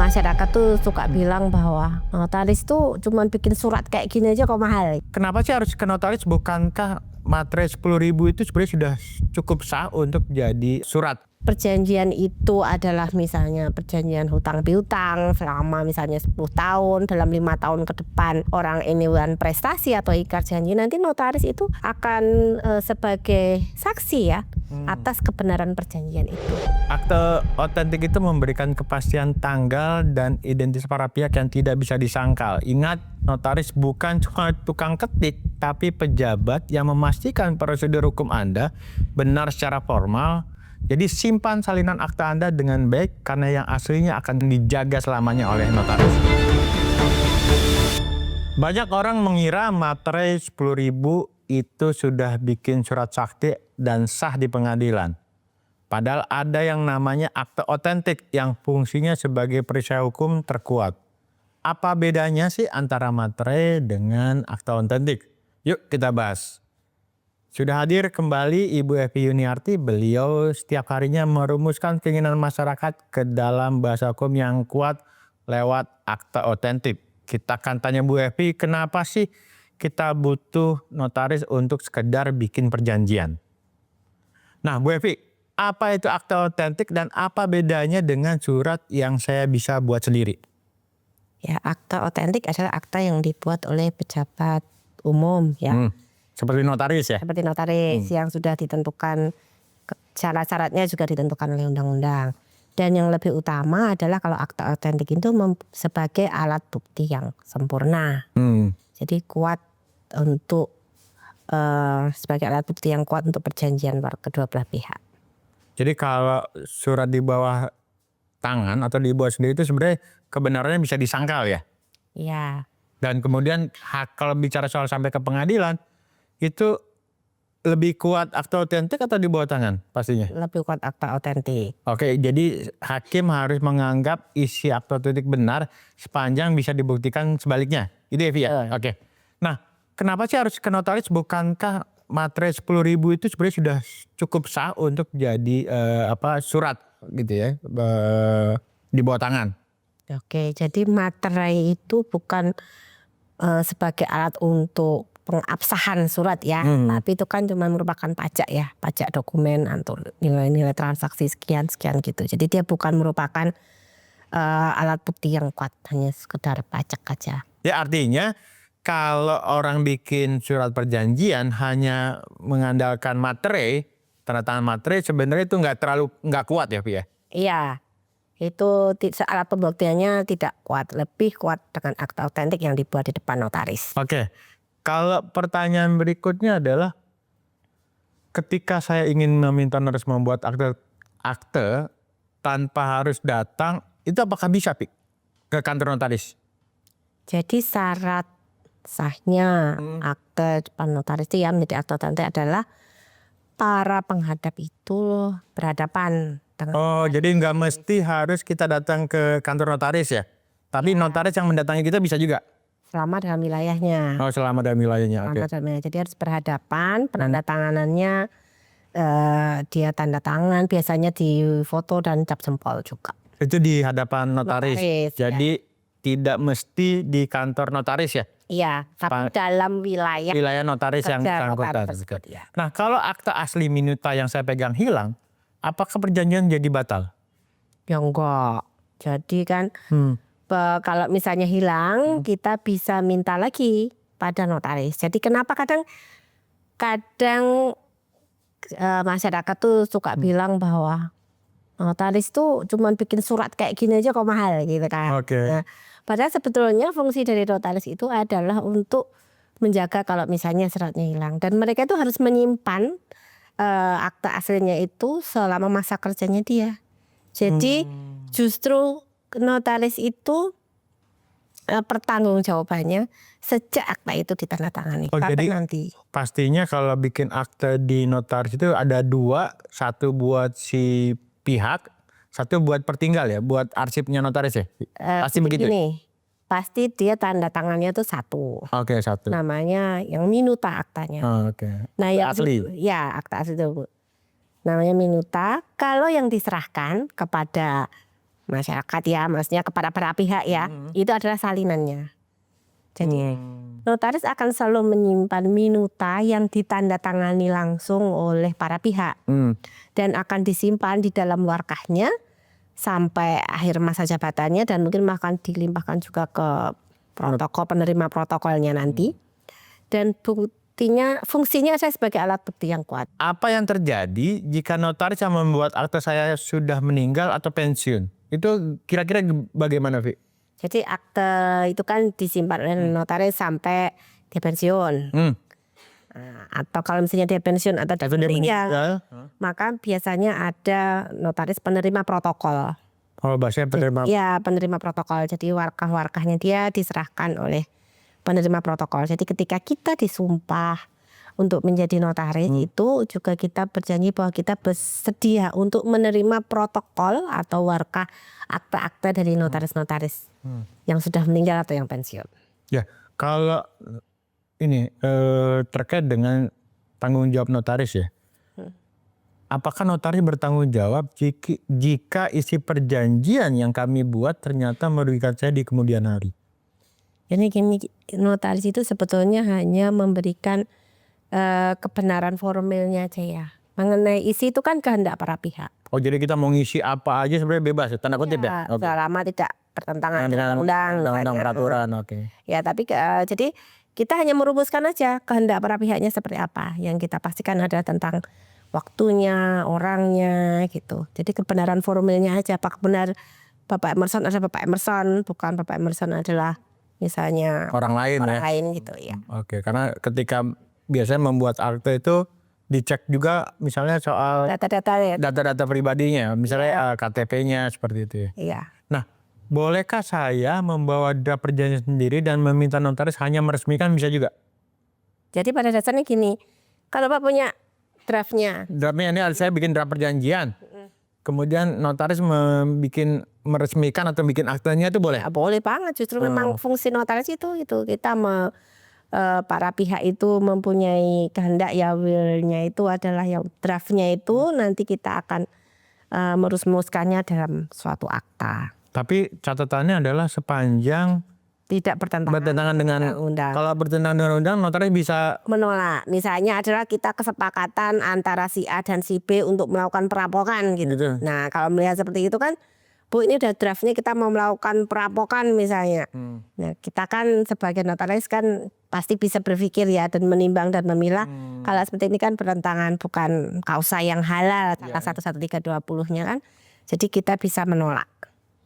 Masyarakat tuh suka bilang bahwa notaris tuh cuman bikin surat kayak gini aja kok mahal. Kenapa sih harus ke notaris? Bukankah materai 10.000 itu sebenarnya sudah cukup sah untuk jadi surat? Perjanjian itu adalah misalnya perjanjian hutang piutang selama misalnya 10 tahun, dalam 5 tahun ke depan orang ini prestasi atau ikat janji, nanti notaris itu akan sebagai saksi ya atas kebenaran perjanjian itu. Akte otentik itu memberikan kepastian tanggal dan identitas para pihak yang tidak bisa disangkal. Ingat, notaris bukan cuma tukang ketik, tapi pejabat yang memastikan prosedur hukum Anda benar secara formal. Jadi simpan salinan akta Anda dengan baik karena yang aslinya akan dijaga selamanya oleh notaris. Banyak orang mengira materai 10.000 itu sudah bikin surat sakti dan sah di pengadilan. Padahal ada yang namanya akte otentik yang fungsinya sebagai perisai hukum terkuat. Apa bedanya sih antara materai dengan akte otentik? Yuk kita bahas. Sudah hadir kembali Ibu Evi Yuniarti. Beliau setiap harinya merumuskan keinginan masyarakat ke dalam bahasa hukum yang kuat lewat akte otentik. Kita akan tanya Bu Evi, kenapa sih kita butuh notaris untuk sekedar bikin perjanjian? Nah Bu Evi, apa itu akte otentik dan apa bedanya dengan surat yang saya bisa buat sendiri? Ya, akte otentik adalah akta yang dibuat oleh pejabat umum ya. Seperti notaris ya? Seperti notaris yang sudah ditentukan, syarat-syaratnya juga ditentukan oleh undang-undang. Dan yang lebih utama adalah kalau akta otentik itu sebagai alat bukti yang sempurna. Jadi kuat untuk sebagai alat bukti yang kuat untuk perjanjian kedua belah pihak. Jadi kalau surat di bawah tangan atau di bawah sendiri itu sebenarnya kebenarannya bisa disangkal ya? Iya. Dan kemudian kalau bicara soal sampai ke pengadilan, itu lebih kuat akta otentik atau di bawah tangan pastinya? Lebih kuat akta otentik. Oke, jadi hakim harus menganggap isi akta otentik benar sepanjang bisa dibuktikan sebaliknya. Itu ya, Via? Oke. Nah, kenapa sih harus ke notaris? Bukankah materai 10.000 itu sebenarnya sudah cukup sah untuk jadi surat gitu ya, di bawah tangan? Oke, jadi materai itu bukan sebagai alat untuk pengabsahan surat ya, tapi itu kan cuma merupakan pajak ya, pajak dokumen atau nilai-nilai transaksi sekian gitu. Jadi dia bukan merupakan alat bukti yang kuat, hanya sekedar pajak aja. Ya artinya kalau orang bikin surat perjanjian hanya mengandalkan materai, tanda tangan materai, sebenarnya itu nggak kuat ya, Via? Iya, itu alat pembuktiannya tidak kuat, lebih kuat dengan akta otentik yang dibuat di depan notaris. Oke. Kalau pertanyaan berikutnya adalah ketika saya ingin meminta notaris membuat akte tanpa harus datang, itu apakah bisa Pik, ke kantor notaris? Jadi syarat sahnya akte depan notaris itu ya menjadi akte otentik adalah para penghadap itu berhadapan dengan jadi nggak mesti harus kita datang ke kantor notaris ya? Tapi notaris yang mendatangi kita bisa juga? selama dalam wilayahnya. Oh, selama dalam wilayahnya. Oke. Jadi harus berhadapan, penandatanganannya dia tanda tangan, biasanya di foto dan cap jempol juga. Itu di hadapan notaris. Jadi tidak mesti di kantor notaris ya? Iya, tapi dalam wilayah notaris yang bersangkutan. Ya. Nah, kalau akta asli minuta yang saya pegang hilang, apakah perjanjian jadi batal? Ya enggak. Jadi kan kalau misalnya hilang, kita bisa minta lagi pada notaris. Jadi kenapa kadang masyarakat tuh suka bilang bahwa notaris tuh cuman bikin surat kayak gini aja kok mahal gitu kan. Nah, padahal sebetulnya fungsi dari notaris itu adalah untuk menjaga kalau misalnya suratnya hilang. Dan mereka itu harus menyimpan akta aslinya itu selama masa kerjanya dia. Jadi justru notaris itu pertanggungjawabannya sejak akta itu ditandatangani. Jadi nanti pastinya kalau bikin akte di notaris itu ada dua, satu buat si pihak, satu buat pertinggal ya, buat arsipnya notaris ya. Pasti begitu. Pasti dia tanda tangannya tuh satu. Oke, satu. Namanya yang minuta aktanya. Nah, yang asli. Ya, akta asli itu, Bu. Namanya minuta. Kalau yang diserahkan kepada masyarakat ya, maksudnya kepada para pihak ya, itu adalah salinannya. Jadi notaris akan selalu menyimpan minuta yang ditandatangani langsung oleh para pihak dan akan disimpan di dalam warkahnya sampai akhir masa jabatannya, dan mungkin akan dilimpahkan juga ke penerima protokolnya nanti. Dan fungsinya saya sebagai alat bukti yang kuat. Apa yang terjadi jika notaris yang membuat akte saya sudah meninggal atau pensiun? Itu kira-kira bagaimana, Vi? Jadi akte itu kan disimpan oleh notaris sampai dia pensiun. Atau kalau misalnya dia pensiun atau meninggal, maka biasanya ada notaris penerima protokol. Oh, bahasanya penerima. Ya, penerima protokol. Jadi warkah-warkahnya dia diserahkan oleh penerima protokol. Jadi ketika kita disumpah untuk menjadi notaris, itu juga kita berjanji bahwa kita bersedia untuk menerima protokol atau warkah akta-akta dari notaris-notaris yang sudah meninggal atau yang pensiun. Ya, kalau ini terkait dengan tanggung jawab notaris ya. Apakah notaris bertanggung jawab jika isi perjanjian yang kami buat ternyata merugikan saya di kemudian hari? Jadi gini, notaris itu sebetulnya hanya memberikan kebenaran formilnya aja ya. Mengenai isi itu kan kehendak para pihak. Oh, jadi kita mau ngisi apa aja sebenarnya bebas ya, tanda kutip ya? Selama tidak bertentangan dengan undang-undang peraturan, oke. Ya, tapi jadi kita hanya merumuskan aja kehendak para pihaknya seperti apa. Yang kita pastikan adalah tentang waktunya, orangnya gitu. Jadi kebenaran formilnya aja, apakah benar Bapak Emerson adalah Bapak Emerson, bukan Bapak Emerson adalah misalnya orang lain gitu ya. Oke, karena ketika biasanya membuat akte itu dicek juga misalnya soal data-data pribadinya, misalnya KTP-nya seperti itu ya. Iya. Nah, bolehkah saya membawa draft perjanjian sendiri dan meminta notaris hanya meresmikan, bisa juga? Jadi pada dasarnya gini, kalau Pak punya draftnya ini saya bikin draft perjanjian. Kemudian notaris meresmikan atau bikin aktenya itu boleh? Ya, boleh banget, justru memang fungsi notaris itu kita para pihak itu mempunyai kehendak ya, willnya itu adalah yang draftnya itu nanti kita akan merumuskannya dalam suatu akta. Tapi catatannya adalah sepanjang tidak bertentangan dengan undang. Kalau bertentangan dengan undang, notaris bisa menolak. Misalnya adalah kita kesepakatan antara si A dan si B untuk melakukan perampokan gitu. Nah, kalau melihat seperti itu kan, Bu, ini udah draftnya kita mau melakukan perampokan misalnya. Nah, kita kan sebagai notaris kan pasti bisa berpikir ya dan menimbang dan memilah. Kalau seperti ini kan bertentangan, bukan kausa yang halal karena 11320-nya kan. Jadi kita bisa menolak.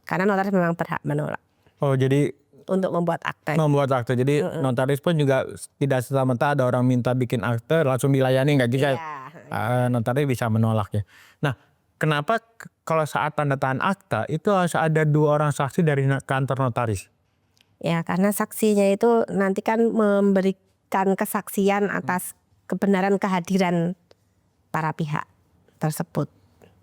Karena notaris memang berhak menolak. Oh, jadi untuk membuat akte. Jadi notaris pun juga tidak serta-merta ada orang minta bikin akte langsung dilayani, nggak bisa. Notaris bisa menolak ya. Nah, kenapa kalau saat tanda tangan akta itu harus ada 2 orang saksi dari kantor notaris? Ya, karena saksinya itu nanti kan memberikan kesaksian atas kebenaran kehadiran para pihak tersebut.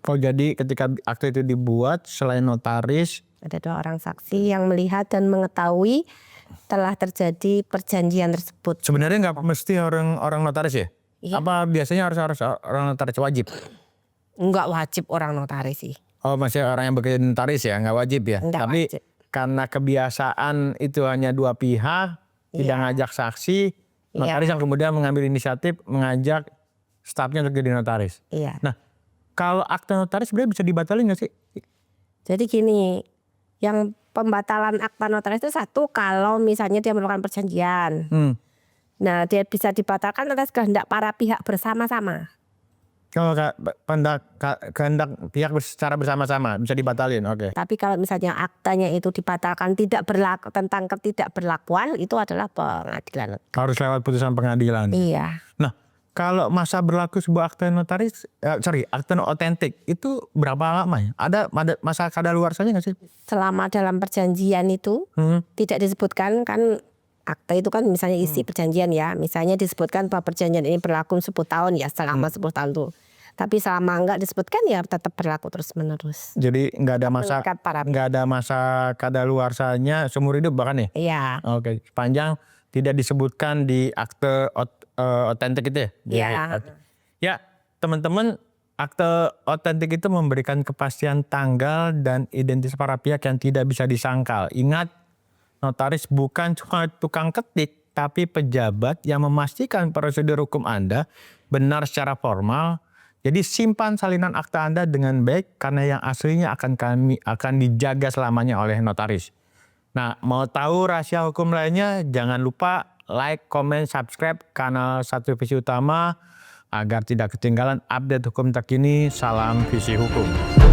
Oh, jadi ketika akte itu dibuat selain notaris ada 2 orang saksi yang melihat dan mengetahui telah terjadi perjanjian tersebut. Sebenarnya nggak mesti orang notaris ya? Iya. Apa biasanya harus orang notaris wajib? Enggak wajib orang notaris sih. Oh, masih orang yang bekerja notaris ya, nggak wajib ya? Enggak tapi wajib. Karena kebiasaan itu hanya 2 pihak, tidak ngajak saksi, notaris yang kemudian mengambil inisiatif mengajak stafnya untuk jadi notaris. Iya. Nah, kalau akte notaris sebenarnya bisa dibatalin nggak sih? Jadi gini, yang pembatalan akta notaris itu satu kalau misalnya dia melakukan perjanjian. Nah, dia bisa dibatalkan atas kehendak para pihak bersama-sama. Kalau kehendak pihak secara bersama-sama bisa dibatalin, oke. Tapi kalau misalnya aktanya itu dibatalkan tentang ketidakberlakuan, itu adalah pengadilan. Harus lewat putusan pengadilan. Iya. Nah, kalau masa berlaku sebuah akte notaris, akte otentik itu berapa lama ya? Ada masa kadaluarsanya nggak sih? Selama dalam perjanjian itu tidak disebutkan kan, akte itu kan misalnya isi perjanjian ya, misalnya disebutkan bahwa perjanjian ini berlaku 10 tahun ya, selama 10 tahun tuh. Tapi selama enggak disebutkan ya tetap berlaku terus menerus. Jadi nggak ada masa kadaluarsanya seumur hidup bahkan ya? Iya. Oke, sepanjang tidak disebutkan di akte otentik itu ya? Iya. Ya, teman-teman, Akte otentik itu memberikan kepastian tanggal dan identitas para pihak yang tidak bisa disangkal. Ingat, notaris bukan cuma tukang ketik, tapi pejabat yang memastikan prosedur hukum Anda benar secara formal. Jadi simpan salinan akte Anda dengan baik karena yang aslinya akan dijaga selamanya oleh notaris. Nah, mau tahu rahasia hukum lainnya, jangan lupa like, comment, subscribe kanal Satu Visi Utama agar tidak ketinggalan update hukum terkini. Salam Visi Hukum.